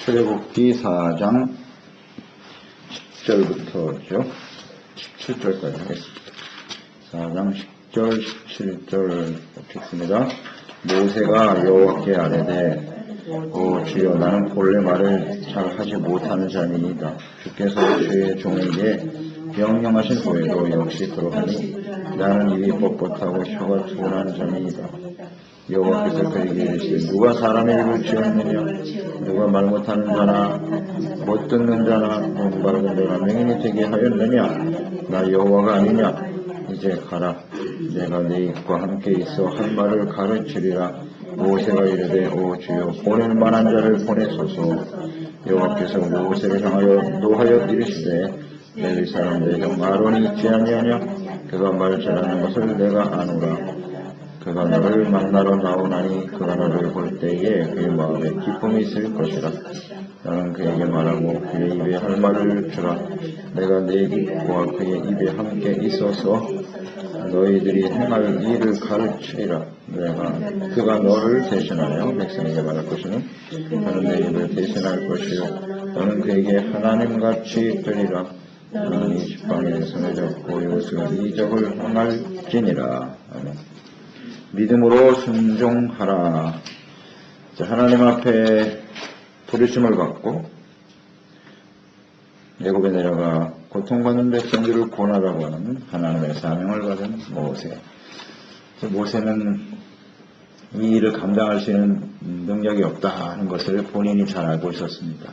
출애굽기 4장 10절부터죠. 17절까지 하겠습니다. 4장 10절, 17절 읽겠습니다. 모세가 여호와께 아뢰되 오 주여 나는 본래 말을 잘 하지 못하는 자니이다. 주께서 주의 종에게 명령하신 후에도 역시 그러하니 나는 입이 뻣뻣하고 혀가 둔한 자니이다. 여호와께서 그에게 이르시되 누가 사람의 입을 지었느냐? 누가 말 못하는 자나 못 듣는 자나 눈 밝은 자나 맹인이 되게 하였느냐? 나 여호와가 아니냐? 이제 가라. 내가 네 입과 함께 있어 한 말을 가르치리라. 모세가 이르되 오 주여 보낼 만한 자를 보내소서. 여호와께서 모세를 향하여 노하여 이르시되 레위 사람들의 형 아론이 있지 아니하냐? 그가 말 잘하는 것을 내가 아노라. 그가 너를 만나러 나오나니 그가 너를 볼 때에 그의 마음에 기쁨이 있을 것이라. 나는 그에게 말하고 그의 입에 할 말을 주라. 내가 네 입과 그의 입에 함께 있어서 너희들이 행할 일을 가르치리라. 그가 너를 대신하여 백성에게 말할 것이니 너는 내 입을 대신할 것이요 너는 그에게 하나님같이 되리라. 나는 이 지팡이에 손에 잡고 이것을 이적을 행할지니라. 아멘. 믿음으로 순종하라. 하나님 앞에 부르심을 받고 애굽에 내려가 고통받는 백성들을 구원하라고 하는 하나님의 사명을 받은 모세. 모세는 이 일을 감당할 수 있는 능력이 없다 하는 것을 본인이 잘 알고 있었습니다.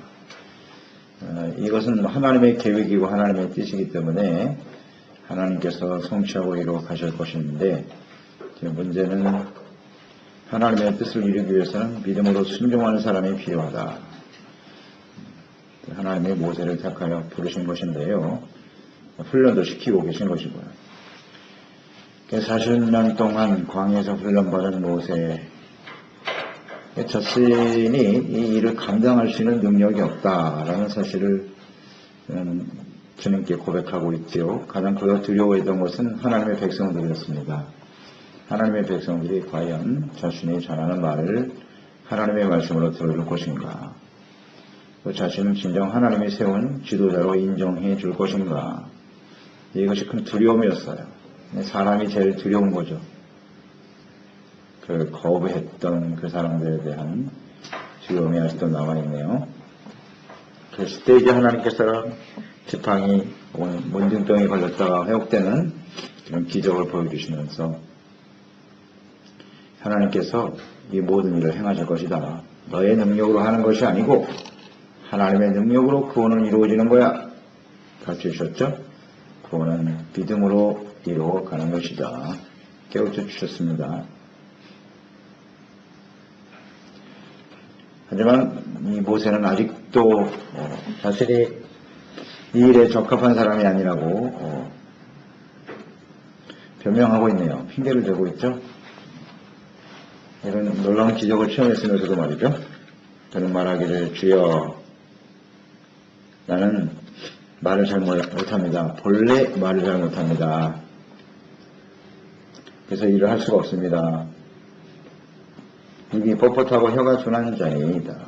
이것은 하나님의 계획이고 하나님의 뜻이기 때문에 하나님께서 성취하고 이루어가실 것인데 문제는 하나님의 뜻을 이루기 위해서는 믿음으로 순종하는 사람이 필요하다. 하나님의 모세를 택하여 부르신 것인데요. 훈련도 시키고 계신 것이고요. 40년 동안 광야에서 훈련받은 모세 자신이 이 일을 감당할 수 있는 능력이 없다라는 사실을 주님께 고백하고 있지요. 가장 그가 두려워했던 것은 하나님의 백성들이었습니다. 하나님의 백성들이 과연 자신이 전하는 말을 하나님의 말씀으로 들어줄 것인가? 또 자신은 진정 하나님이 세운 지도자로 인정해 줄 것인가? 이것이 큰 두려움이었어요. 사람이 제일 두려운 거죠. 그 거부했던 그 사람들에 대한 두려움이 아직도 남아있네요. 그랬을 때 이제 하나님께서 지팡이, 문둥병이 걸렸다가 회복되는 그런 기적을 보여주시면서 하나님께서 이 모든 일을 행하실 것이다. 너의 능력으로 하는 것이 아니고 하나님의 능력으로 구원은 이루어지는 거야. 가르쳐주셨죠? 구원은 믿음으로 이루어가는 것이다. 깨우쳐 주셨습니다. 하지만 이 모세는 아직도 자신이 이 일에 적합한 사람이 아니라고 변명하고 있네요. 핑계를 대고 있죠? 이런 놀라운 기적을 체험했으면서도 말이죠. 저는 말하기를 주여 나는 말을 잘 못합니다. 본래 말을 잘 못합니다. 그래서 일을 할 수가 없습니다. 입이 뻣뻣하고 혀가 둔한 자입니다.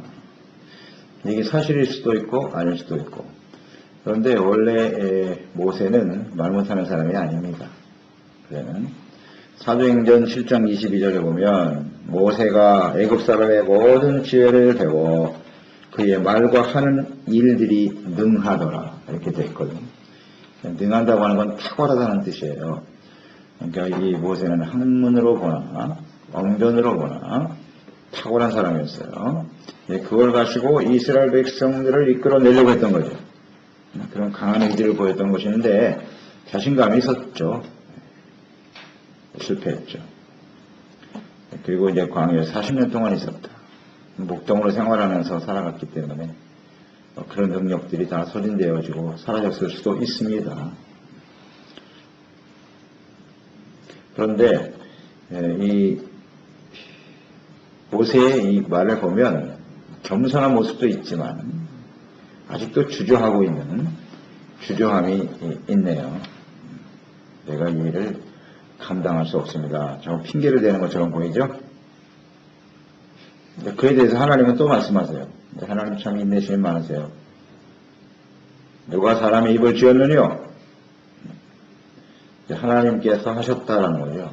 이게 사실일 수도 있고 아닐 수도 있고. 그런데 원래 모세는 말 못하는 사람이 아닙니다. 그래는 사도행전 7장 22절에 보면 모세가 애굽 사람의 모든 지혜를 배워 그의 말과 하는 일들이 능하더라 이렇게 되어 있거든요. 능한다고 하는 건 탁월하다는 뜻이에요. 그러니까 이 모세는 학문으로 보나 언변으로 보나 탁월한 사람이었어요. 그걸 가지고 이스라엘 백성들을 이끌어내려고 했던 거죠. 그런 강한 의지를 보였던 것인데 자신감이 있었죠. 실패했죠. 그리고 이제 광야에 40년 동안 있었다. 목동으로 생활하면서 살아갔기 때문에 그런 능력들이 다 소진되어지고 사라졌을 수도 있습니다. 그런데 이 모세의 이 말을 보면 겸손한 모습도 있지만 아직도 주저하고 있는 주저함이 있네요. 내가 이 일을 감당할 수 없습니다. 저 핑계를 대는 것처럼 보이죠? 그에 대해서 하나님은 또 말씀하세요. 하나님 참 인내심이 많으세요. 누가 사람의 입을 지었느뇨? 하나님께서 하셨다라는 거죠.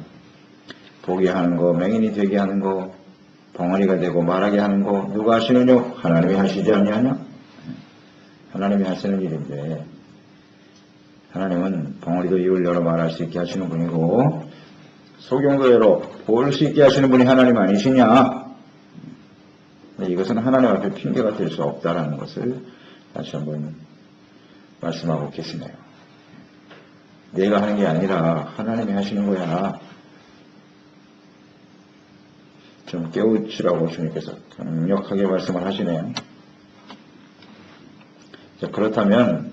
보게 하는 거, 맹인이 되게 하는 거, 벙어리가 되고 말하게 하는 거 누가 하시느뇨? 하나님이 하시지 않냐냐? 하나님이 하시는 일인데 하나님은 벙어리도 입을 열어 말할 수 있게 하시는 분이고 소경도 열어 볼 수 있게 하시는 분이 하나님 아니시냐? 이것은 하나님 앞에 핑계가 될 수 없다라는 것을 다시 한번 말씀하고 계시네요. 내가 하는 게 아니라 하나님이 하시는 거야. 좀 깨우치라고 주님께서 강력하게 말씀을 하시네요. 자, 그렇다면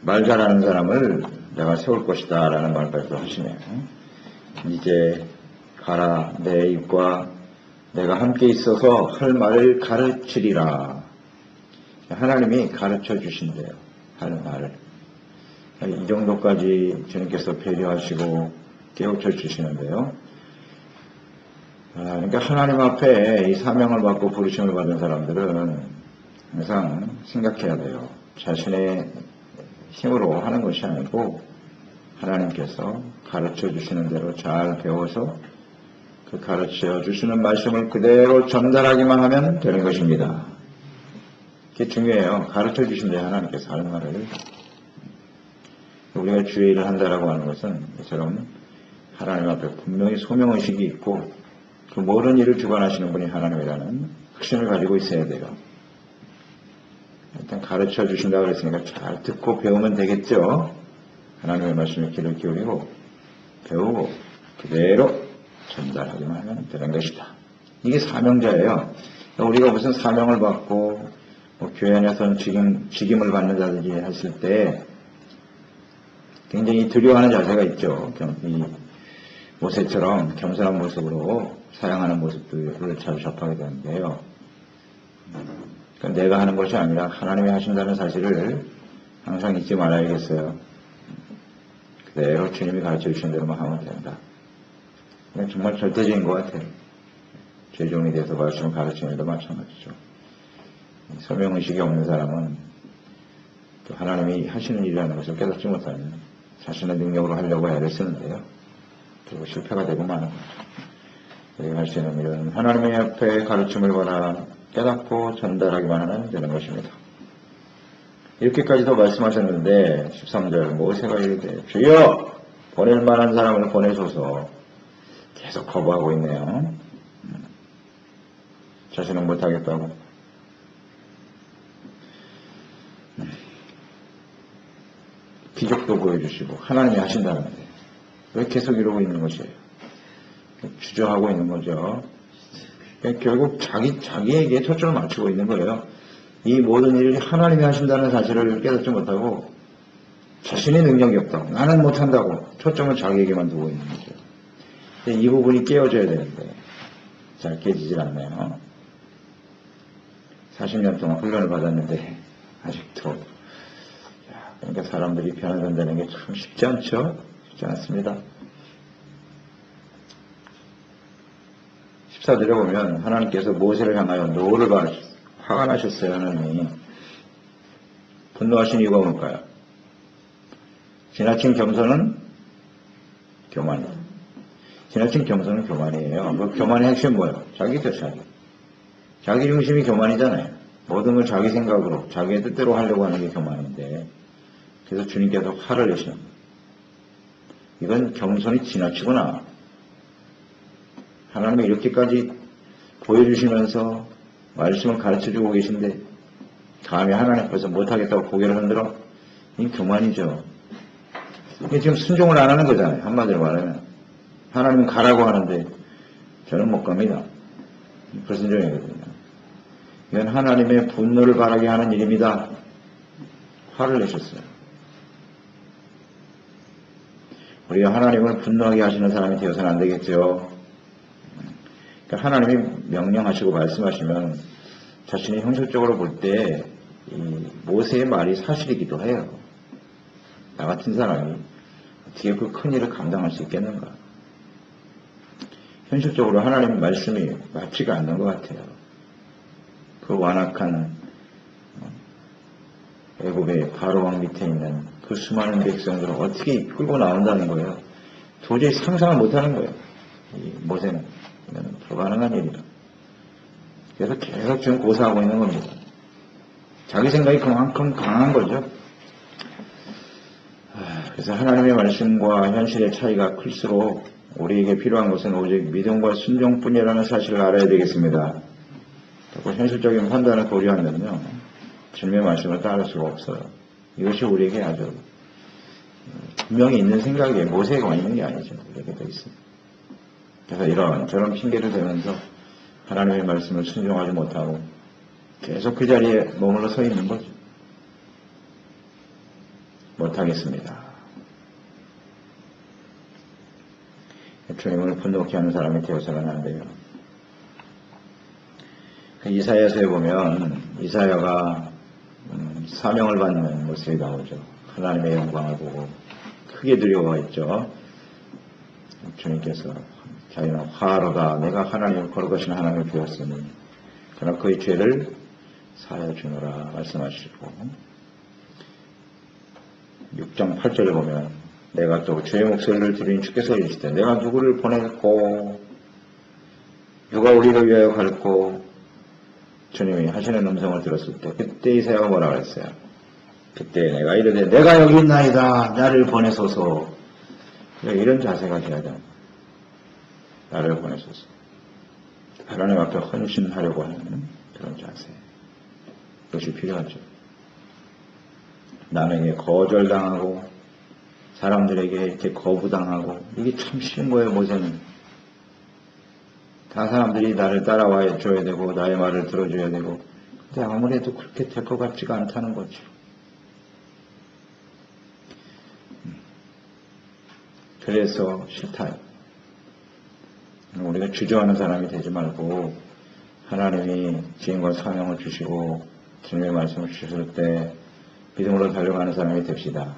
말 잘하는 사람을 내가 세울 것이다 라는 말까지도 하시네요. 이제 가라 내 입과 내가 함께 있어서 할 말을 가르치리라. 하나님이 가르쳐 주신대요. 할 말을. 이 정도까지 주님께서 배려하시고 깨우쳐 주시는데요. 그러니까 하나님 앞에 이 사명을 받고 부르심을 받은 사람들은 항상 생각해야 돼요. 자신의 힘으로 하는 것이 아니고 하나님께서 가르쳐 주시는 대로 잘 배워서 그 가르쳐 주시는 말씀을 그대로 전달하기만 하면 되는 것입니다. 그게 중요해요. 가르쳐 주신대 하나님께서 하는 말을. 우리가 주의 일을 한다라고 하는 것은 이처럼 하나님 앞에 분명히 소명의식이 있고 그 모든 일을 주관하시는 분이 하나님이라는 확신을 가지고 있어야 돼요. 일단 가르쳐 주신다고 그랬으니까 잘 듣고 배우면 되겠죠. 하나님의 말씀에 귀를 기울이고 배우고 그대로 전달하기만 하면 되는 것이다. 이게 사명자예요. 우리가 무슨 사명을 받고 교회 안에서는 직임을 받는다든지 했을 때 굉장히 두려워하는 자세가 있죠. 이 모세처럼 겸손한 모습으로 사용하는 모습들을 자주 접하게 되는데요. 그러니까 내가 하는 것이 아니라 하나님이 하신다는 사실을 항상 잊지 말아야겠어요. 그대로 주님이 가르쳐 주신 대로만 하면 된다. 정말 절대적인 것 같아요. 죄종이 돼서 말씀을 가르치는 일도 마찬가지죠. 소명의식이 없는 사람은 또 하나님이 하시는 일이라는 것을 깨닫지 못하면 자신의 능력으로 하려고 애를 쓰는데요. 그리고 실패가 되고 마는 거죠. 우리가 할 수 있는 일은 하나님의 앞에 가르침을 받아 깨닫고 전달하기만 하면 되는 것입니다. 이렇게까지 더 말씀하셨는데 13절 모세가 이르되 주여 보낼 만한 사람을 보내소서. 계속 거부하고 있네요. 자신은 못하겠다고. 기적도 보여주시고 하나님이 하신다는데 왜 계속 이러고 있는 것이에요? 주저하고 있는 거죠. 결국 자기에게 초점을 맞추고 있는 거예요. 이 모든 일을 하나님이 하신다는 사실을 깨닫지 못하고 자신의 능력이 없다고, 나는 못한다고 초점을 자기에게만 두고 있는 거죠. 이 부분이 깨어져야 되는데 잘 깨지질 않네요. 40년 동안 훈련을 받았는데 아직도. 그러니까 사람들이 변화된다는 게 참 쉽지 않죠? 쉽지 않습니다. 14절에 보면 하나님께서 모세를 향하여 노를 화가 나셨어요. 하나님이 분노하신 이유가 뭘까요? 지나친 겸손은 교만이에요. 지나친 겸손은 교만이에요. 그 교만의 핵심은 뭐예요? 자기죠, 자기. 자기 중심이 교만이잖아요. 모든 걸 자기 생각으로, 자기의 뜻대로 하려고 하는 게 교만인데, 그래서 주님께서 화를 내시는 거예요. 이건 겸손이 지나치구나. 하나님이 이렇게까지 보여주시면서 말씀을 가르쳐주고 계신데 감히 하나님 앞에서 못하겠다고 고개를 흔들어? 이 교만이죠. 이게 지금 순종을 안 하는 거잖아요. 한마디로 말하면. 하나님은 가라고 하는데 저는 못 갑니다. 불순종이거든요. 이건 하나님의 분노를 바라게 하는 일입니다. 화를 내셨어요. 우리가 하나님을 분노하게 하시는 사람이 되어서는 안 되겠죠. 그러니까 하나님이 명령하시고 말씀하시면 자신이 형식적으로 볼 때 모세의 말이 사실이기도 해요. 나 같은 사람이 어떻게 그 큰 일을 감당할 수 있겠는가. 현실적으로 하나님 말씀이 맞지가 않는 것 같아요. 그 완악한 애굽의 바로왕 밑에 있는 그 수많은 백성들을 어떻게 이끌고 나온다는 거예요. 도저히 상상을 못하는 거예요. 이 모세는. 이건 불가능한 일이다. 그래서 계속 지금 고사하고 있는 겁니다. 자기 생각이 그만큼 강한 거죠. 그래서 하나님의 말씀과 현실의 차이가 클수록 우리에게 필요한 것은 오직 믿음과 순종뿐이라는 사실을 알아야 되겠습니다. 자꾸 현실적인 판단을 고려하면요, 주님의 말씀을 따를 수가 없어요. 이것이 우리에게 아주 분명히 있는 생각에 모세가 있는 게 아니죠. 우리에게 더 있습니다. 그래서 이런 저런 핑계를 대면서 하나님의 말씀을 순종하지 못하고 계속 그 자리에 머물러 서 있는 거죠. 못하겠습니다. 주님을 분노케 하는 사람이 되어서는 안 돼요. 이사야서에 보면 이사야가 사명을 받는 모습이 나오죠. 하나님의 영광을 보고 크게 두려워했죠. 주님께서 자기는 화로다. 내가 하나님을 거룩하신 하나님을 배웠으니 그러나 그의 죄를 사하여 주노라 말씀하시고 6장 8절에 보면 내가 또 주의 목소리를 들으니 주께서 이르시되 내가 누구를 보냈고 누가 우리를 위하여 갈고 주님이 하시는 음성을 들었을 때 그때 이사야가 뭐라고 했어요? 그때 내가 이르되 내가 여기 있나이다 나를 보내소서. 이런 자세가 돼야 됩니다. 나를 보내소서. 하나님 앞에 헌신하려고 하는 그런 자세. 그것이 필요하죠. 남에게 거절당하고 사람들에게 이렇게 거부당하고 이게 참 쉬운 거예요. 모세는 다 사람들이 나를 따라와 줘야 되고 나의 말을 들어줘야 되고 근데 아무래도 그렇게 될 것 같지가 않다는 거죠. 그래서 싫다. 우리가 주저하는 사람이 되지 말고 하나님이 지혜와 사명을 주시고 주님의 말씀을 주실 때 믿음으로 달려가는 사람이 됩시다.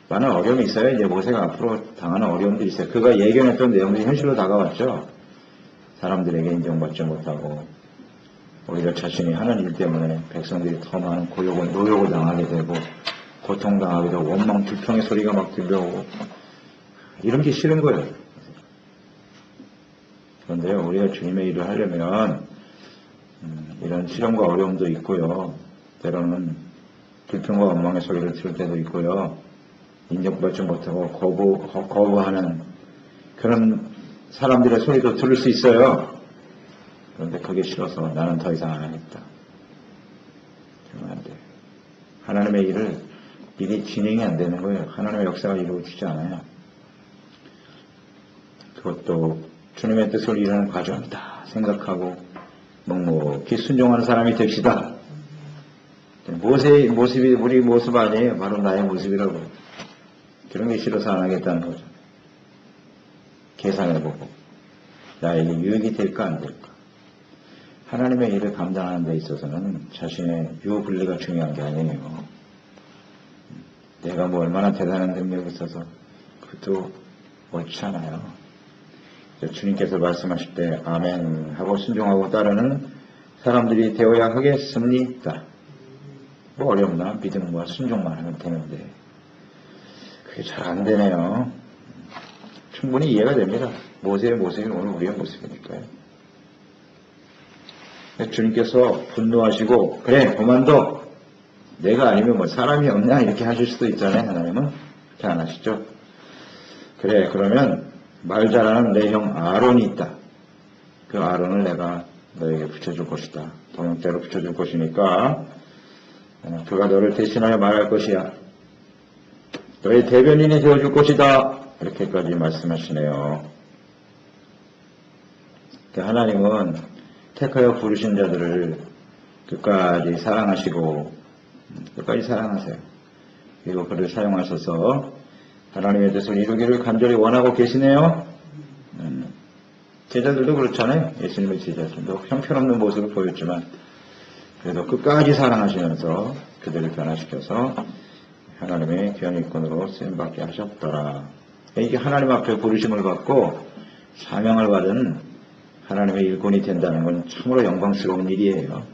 많은 어려움이 있어요. 이제 모세가 앞으로 당하는 어려움들이 있어요. 그가 예견했던 내용들이 현실로 다가왔죠. 사람들에게 인정받지 못하고 오히려 자신이 하는 일 때문에 백성들이 더 많은 고욕을 노역을 당하게 되고 고통당하게 되고 원망 불평의 소리가 막 들려오고 이런 게 싫은 거예요. 그런데 우리가 주님의 일을 하려면 이런 시련과 어려움도 있고요. 때로는 불평과 원망의 소리를 들을 때도 있고요. 인정받지 못하고 거부하는 그런 사람들의 소리도 들을 수 있어요. 그런데 그게 싫어서 나는 더 이상 안 하겠다. 그러면 안 돼요. 하나님의 일을 미리 진행이 안 되는 거예요. 하나님의 역사가 이루어지지 않아요. 그것도 주님의 뜻을 이루는 과정이다 생각하고 묵묵히 순종하는 사람이 됩시다. 모세의 모습이 우리 모습 아니에요. 바로 나의 모습이라고. 그런 게 싫어서 안 하겠다는 거죠. 계산해보고 나에게 유익이 될까 안 될까. 하나님의 일을 감당하는 데 있어서는 자신의 유불리가 중요한 게 아니에요. 내가 뭐 얼마나 대단한 능력이 있어서 그것도 옳지 않아요. 주님께서 말씀하실 때 아멘 하고 순종하고 따르는 사람들이 되어야 하겠습니다. 뭐 어렵나? 믿음과 순종만 하면 되는데 그게 잘 안 되네요. 충분히 이해가 됩니다. 모세의 모습이 오늘 우리의 모습이니까요. 주님께서 분노하시고 그래 그만둬 내가 아니면 뭐 사람이 없냐 이렇게 하실 수도 있잖아요. 하나님은 그렇게 안 하시죠. 그래 그러면 말 잘하는 내 형 아론이 있다. 그 아론을 내가 너에게 붙여줄 것이다. 동역자로 붙여줄 것이니까 그가 너를 대신하여 말할 것이야. 너의 대변인이 되어줄 것이다. 이렇게까지 말씀하시네요. 하나님은 택하여 부르신 자들을 끝까지 사랑하시고 끝까지 사랑하세요. 그리고 그를 사용하셔서 하나님의 뜻을 이루기를 간절히 원하고 계시네요. 제자들도 그렇잖아요. 예수님의 제자들도 형편없는 모습을 보였지만 그래도 끝까지 사랑하시면서 그들을 변화시켜서 하나님의 귀한 일꾼으로 쓰임받게 하셨더라. 이게 하나님 앞에 부르심을 받고 사명을 받은 하나님의 일꾼이 된다는 건 참으로 영광스러운 일이에요.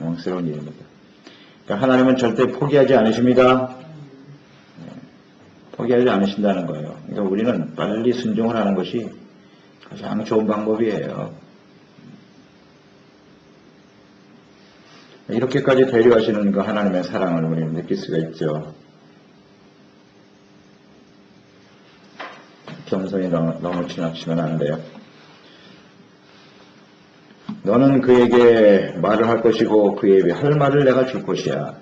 영광스러운 일입니다. 그러니까 하나님은 절대 포기하지 않으십니다. 포기하지 않으신다는 거예요. 그러니까 우리는 빨리 순종을 하는 것이 가장 좋은 방법이에요. 이렇게까지 배려하시는 그 하나님의 사랑을 우리는 느낄 수가 있죠. 겸손히 너무 지나치면 안 돼요. 너는 그에게 말을 할 것이고 그에게 할 말을 내가 줄 것이야.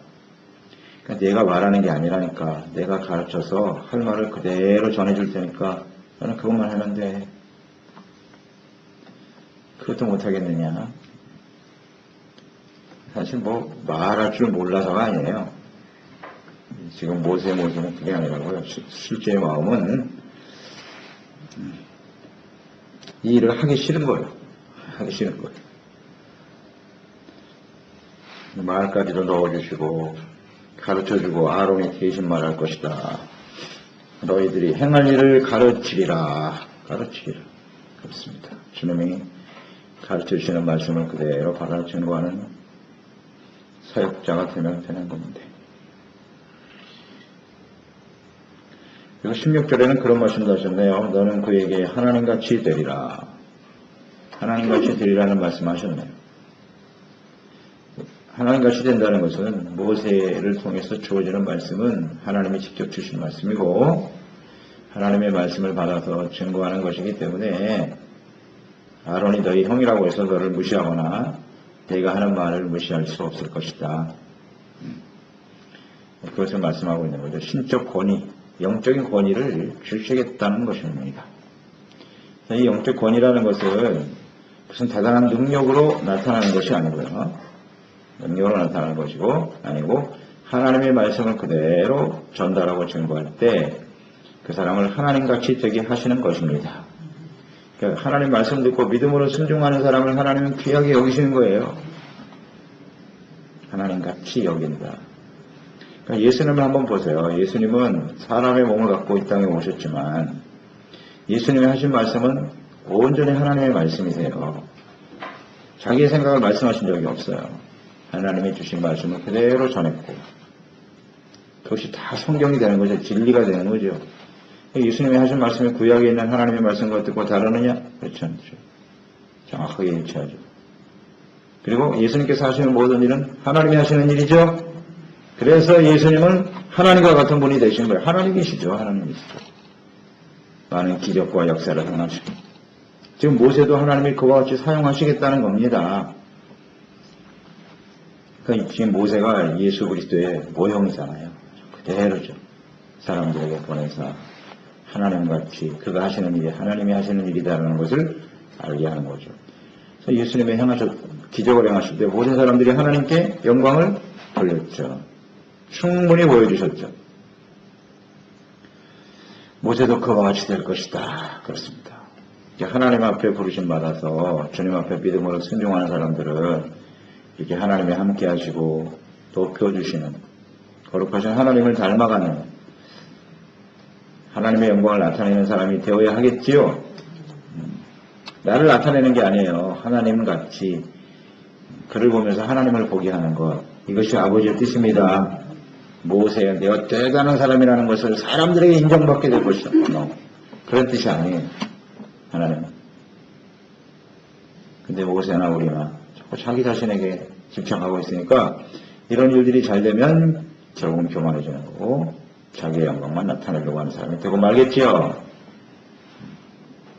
그러니까 내가 말하는 게 아니라니까. 내가 가르쳐서 할 말을 그대로 전해줄 테니까 너는 그것만 하면 돼. 그것도 못하겠느냐. 사실 뭐 말할 줄 몰라서가 아니에요. 지금 모세는 그게 아니라고요. 실제의 마음은 이 일을 하기 싫은 거예요. 하기 싫은 거예요. 말까지도 넣어주시고 가르쳐주고 아론이 대신 말할 것이다. 너희들이 행할 일을 가르치리라. 그렇습니다. 주님이 가르쳐주시는 말씀을 그대로 받아 증거하는 사역자가 되면 되는 겁니다. 그리고 16절에는 그런 말씀도 하셨네요. 너는 그에게 하나님같이 되리라. 하나님같이 되리라는 말씀하셨네요. 하나님같이 된다는 것은 모세를 통해서 주어지는 말씀은 하나님이 직접 주신 말씀이고 하나님의 말씀을 받아서 증거하는 것이기 때문에 아론이 너희 형이라고 해서 너를 무시하거나 내가 하는 말을 무시할 수 없을 것이다. 그것을 말씀하고 있는 거죠. 신적 권위, 영적인 권위를 주시겠다는 것입니다. 이 영적 권위라는 것은 무슨 대단한 능력으로 나타나는 것이 아니고요. 능력으로 나타나는 것이고 아니고 하나님의 말씀을 그대로 전달하고 증거할 때 그 사람을 하나님같이 되게 하시는 것입니다. 그러니까 하나님 말씀 듣고 믿음으로 순종하는 사람을 하나님은 귀하게 여기시는 거예요. 하나님같이 여긴다. 그러니까 예수님을 한번 보세요. 예수님은 사람의 몸을 갖고 이 땅에 오셨지만 예수님이 하신 말씀은 온전히 하나님의 말씀이세요. 자기의 생각을 말씀하신 적이 없어요. 하나님이 주신 말씀을 그대로 전했고 그것이 다 성경이 되는 거죠. 진리가 되는 거죠. 예수님이 하신 말씀이 구약에 있는 하나님의 말씀과 듣고 다르느냐? 그렇지 않죠. 정확하게 일치하죠. 그리고 예수님께서 하시는 모든 일은 하나님이 하시는 일이죠. 그래서 예수님은 하나님과 같은 분이 되신 거예요. 하나님이시죠. 하나님이시죠. 많은 기적과 역사를 행하시고 지금 모세도 하나님이 그와 같이 사용하시겠다는 겁니다. 그러니까 지금 모세가 예수 그리스도의 모형이잖아요. 그대로죠. 사람들에게 보내서 하나님같이 그가 하시는 일이 하나님이 하시는 일이다라는 것을 알게 하는 거죠. 그래서 예수님이 기적을 행하실 때 모든 사람들이 하나님께 영광을 돌렸죠. 충분히 보여주셨죠. 모세도 그와 같이 될 것이다. 그렇습니다. 하나님 앞에 부르심 받아서 주님 앞에 믿음으로 순종하는 사람들은 이렇게 하나님이 함께 하시고 높여주시는 거룩하신 하나님을 닮아가는 하나님의 영광을 나타내는 사람이 되어야 하겠지요. 나를 나타내는 게 아니에요. 하나님같이 그를 보면서 하나님을 보게 하는 것. 이것이 아버지의 뜻입니다. 모세가 내가 대단한 사람이라는 것을 사람들에게 인정받게 될 것이다. 그런 뜻이 아니에요. 하나님은. 근데 모세나 우리나 자꾸 자기 자신에게 집착하고 있으니까 이런 일들이 잘 되면 결국은 교만해지는 거고 자기의 영광만 나타내려고 하는 사람이 되고 말겠지요.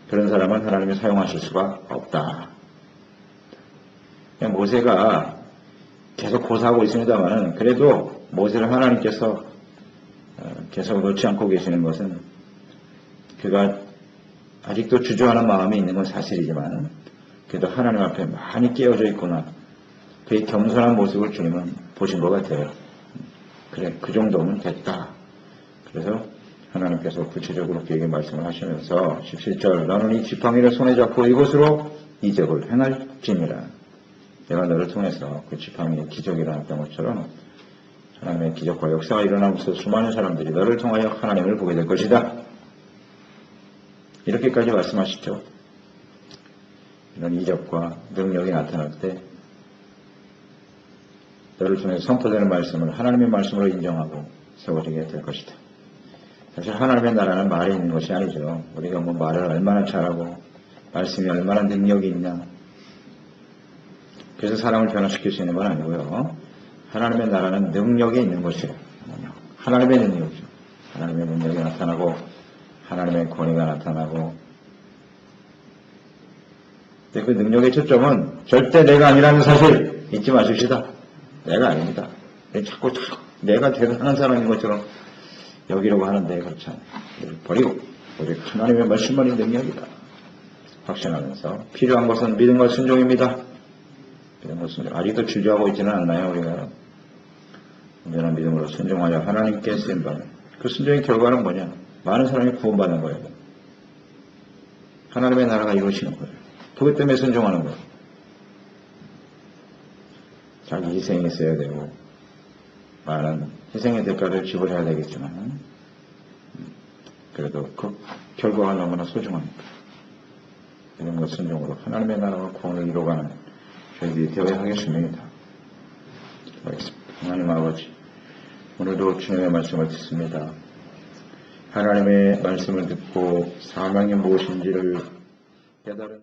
그런 사람은 하나님이 사용하실 수가 없다. 그냥 모세가 계속 고사하고 있습니다만 그래도 모세를 하나님께서 계속 놓지 않고 계시는 것은 그가 아직도 주저하는 마음이 있는 건 사실이지만 그래도 하나님 앞에 많이 깨어져 있구나. 그의 겸손한 모습을 주님은 보신 것 같아요. 그래, 그 정도면 됐다. 그래서 하나님께서 구체적으로 그에게 말씀을 하시면서 17절 너는 이 지팡이를 손에 잡고 이곳으로 이적을 행할지니라. 내가 너를 통해서 그 지팡이의 기적이 일어났던 것처럼 하나님의 기적과 역사가 일어나면서 수많은 사람들이 너를 통하여 하나님을 보게 될 것이다. 이렇게까지 말씀하시죠. 이런 이적과 능력이 나타날 때 너를 통해서 선포되는 말씀을 하나님의 말씀으로 인정하고 세워지게 될 것이다. 사실 하나님의 나라는 말에 있는 것이 아니죠. 우리가 뭐 말을 얼마나 잘하고 말씀이 얼마나 능력이 있냐, 그래서 사람을 변화시킬 수 있는 건 아니고요. 하나님의 나라는 능력이 있는 것이에요. 하나님의 능력이죠. 하나님의 능력이 나타나고 하나님의 권위가 나타나고, 근데 그 능력의 초점은 절대 내가 아니라는 사실 잊지 마십시다. 내가 아닙니다. 자꾸 내가 대단한 사람인 것처럼 여기려고 하는데 그렇지 않아요. 이를 버리고 우리 하나님의 말씀만이 능력이다 확신하면서, 필요한 것은 믿음과 순종입니다. 믿음과 순종. 아직도 주저하고 있지는 않나요? 우리가 온전한 믿음으로 순종하여 하나님께 쓰임받는 그 순종의 결과는 뭐냐? 많은 사람이 구원받는 거예요. 하나님의 나라가 이루어지는 거예요. 그것 때문에 순종하는 거예요. 자기 희생이 있어야 되고 많은 희생의 대가를 지불해야 되겠지만 그래도 그 결과가 너무나 소중합니다. 이런 것 순종으로 하나님의 나라와 구원을 이루어가는 저희들이 되어야 하겠습니다. 하나님 아버지, 오늘도 주님의 말씀을 듣습니다. 하나님의 말씀을 듣고 사명이 무엇인지를 깨달은